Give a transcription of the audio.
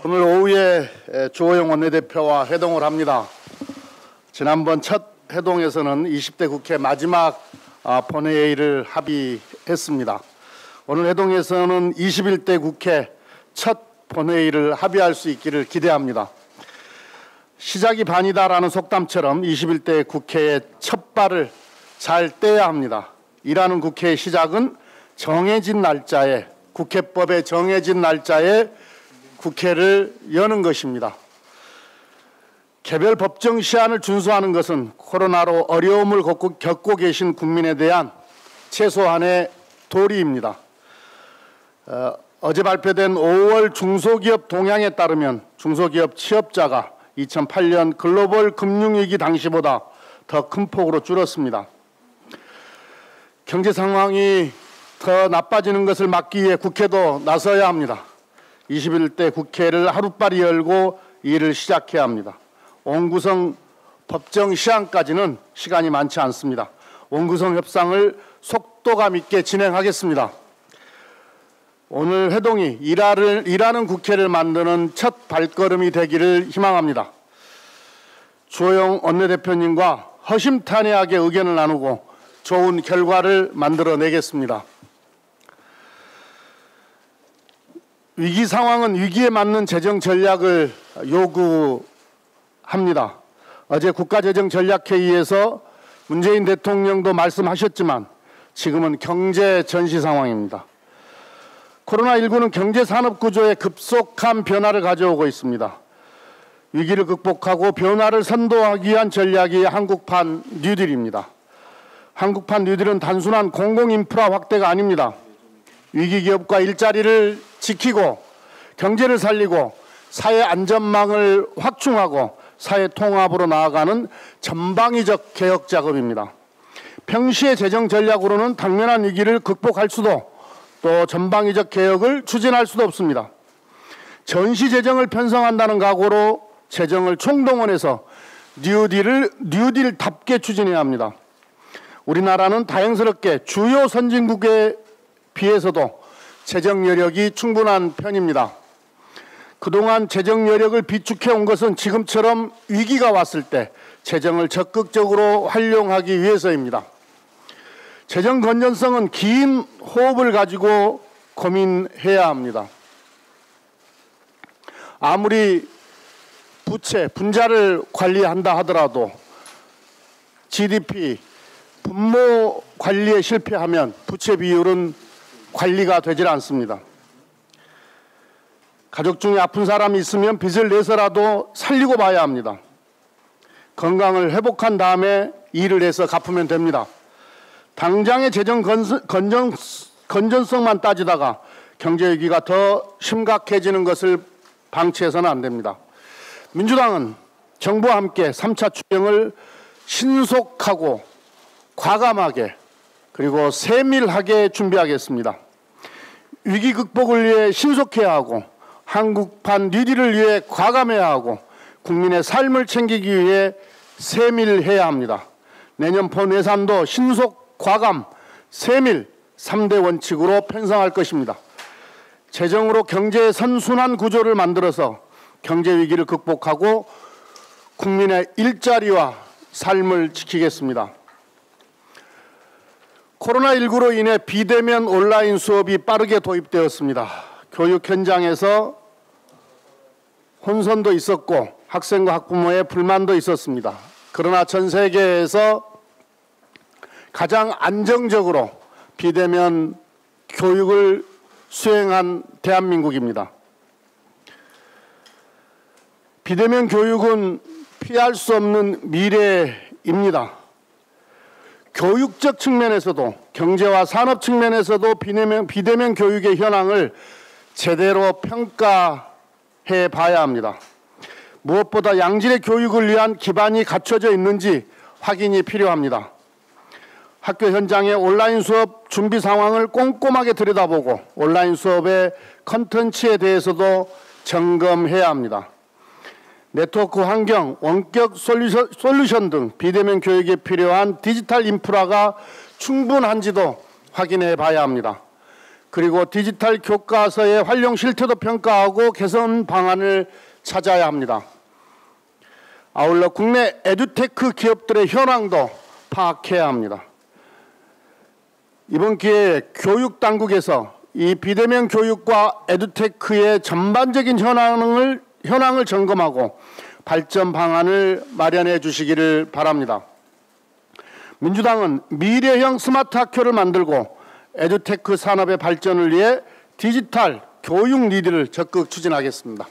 오늘 오후에 주호영 원내대표와 회동을 합니다. 지난번 첫 회동에서는 20대 국회 마지막 본회의를 합의했습니다. 오늘 회동에서는 21대 국회 첫 본회의를 합의할 수 있기를 기대합니다. 시작이 반이다라는 속담처럼 21대 국회의 첫 발을 잘 떼야 합니다. 일하는 국회의 시작은 정해진 날짜에, 국회법에 정해진 날짜에 국회를 여는 것입니다. 개별 법정 시한을 준수하는 것은 코로나로 어려움을 겪고 계신 국민에 대한 최소한의 도리입니다. 어제 발표된 5월 중소기업 동향에 따르면 중소기업 취업자가 2008년 글로벌 금융위기 당시보다 더 큰 폭으로 줄었습니다. 경제 상황이 더 나빠지는 것을 막기 위해 국회도 나서야 합니다. 21대 국회를 하루빨리 열고 일을 시작해야 합니다. 원구성 법정 시한까지는 시간이 많지 않습니다. 원구성 협상을 속도감 있게 진행하겠습니다. 오늘 회동이 일하는 국회를 만드는 첫 발걸음이 되기를 희망합니다. 주호영 원내대표님과 허심탄회하게 의견을 나누고 좋은 결과를 만들어내겠습니다. 위기 상황은 위기에 맞는 재정 전략을 요구합니다. 어제 국가재정전략회의에서 문재인 대통령도 말씀하셨지만 지금은 경제 전시 상황입니다. 코로나19는 경제산업 구조에 급속한 변화를 가져오고 있습니다. 위기를 극복하고 변화를 선도하기 위한 전략이 한국판 뉴딜입니다. 한국판 뉴딜은 단순한 공공인프라 확대가 아닙니다. 위기기업과 일자리를 지키고 경제를 살리고 사회 안전망을 확충하고 사회 통합으로 나아가는 전방위적 개혁 작업입니다. 평시의 재정 전략으로는 당면한 위기를 극복할 수도 또 전방위적 개혁을 추진할 수도 없습니다. 전시 재정을 편성한다는 각오로 재정을 총동원해서 뉴딜답게 추진해야 합니다. 우리나라는 다행스럽게 주요 선진국에 비해서도 재정 여력이 충분한 편입니다. 그동안 재정 여력을 비축해 온 것은 지금처럼 위기가 왔을 때 재정을 적극적으로 활용하기 위해서입니다. 재정 건전성은 긴 호흡을 가지고 고민해야 합니다. 아무리 분자를 관리한다 하더라도 GDP, 분모 관리에 실패하면 부채 비율은 관리가 되질 않습니다. 가족 중에 아픈 사람이 있으면 빚을 내서라도 살리고 봐야 합니다. 건강을 회복한 다음에 일을 해서 갚으면 됩니다. 당장의 재정 건전성만 따지다가 경제 위기가 더 심각해지는 것을 방치해서는 안 됩니다. 민주당은 정부와 함께 3차 추경을 신속하고 과감하게 그리고 세밀하게 준비하겠습니다. 위기 극복을 위해 신속해야 하고 한국판 뉴딜을 위해 과감해야 하고 국민의 삶을 챙기기 위해 세밀해야 합니다. 내년 본 예산도 신속, 과감, 세밀 3대 원칙으로 편성할 것입니다. 재정으로 경제의 선순환 구조를 만들어서 경제 위기를 극복하고 국민의 일자리와 삶을 지키겠습니다. 코로나19로 인해 비대면 온라인 수업이 빠르게 도입되었습니다. 교육 현장에서 혼선도 있었고 학생과 학부모의 불만도 있었습니다. 그러나 전 세계에서 가장 안정적으로 비대면 교육을 수행한 대한민국입니다. 비대면 교육은 피할 수 없는 미래입니다. 교육적 측면에서도 경제와 산업 측면에서도 비대면 교육의 현황을 제대로 평가해 봐야 합니다. 무엇보다 양질의 교육을 위한 기반이 갖춰져 있는지 확인이 필요합니다. 학교 현장의 온라인 수업 준비 상황을 꼼꼼하게 들여다보고 온라인 수업의 컨텐츠에 대해서도 점검해야 합니다. 네트워크 환경, 원격 솔루션 등 비대면 교육에 필요한 디지털 인프라가 충분한지도 확인해 봐야 합니다. 그리고 디지털 교과서의 활용 실태도 평가하고 개선 방안을 찾아야 합니다. 아울러 국내 에듀테크 기업들의 현황도 파악해야 합니다. 이번 기회에 교육당국에서 이 비대면 교육과 에듀테크의 전반적인 현황을 점검하고 발전 방안을 마련해 주시기를 바랍니다. 민주당은 미래형 스마트 학교를 만들고 에듀테크 산업의 발전을 위해 디지털 교육 리드를 적극 추진하겠습니다.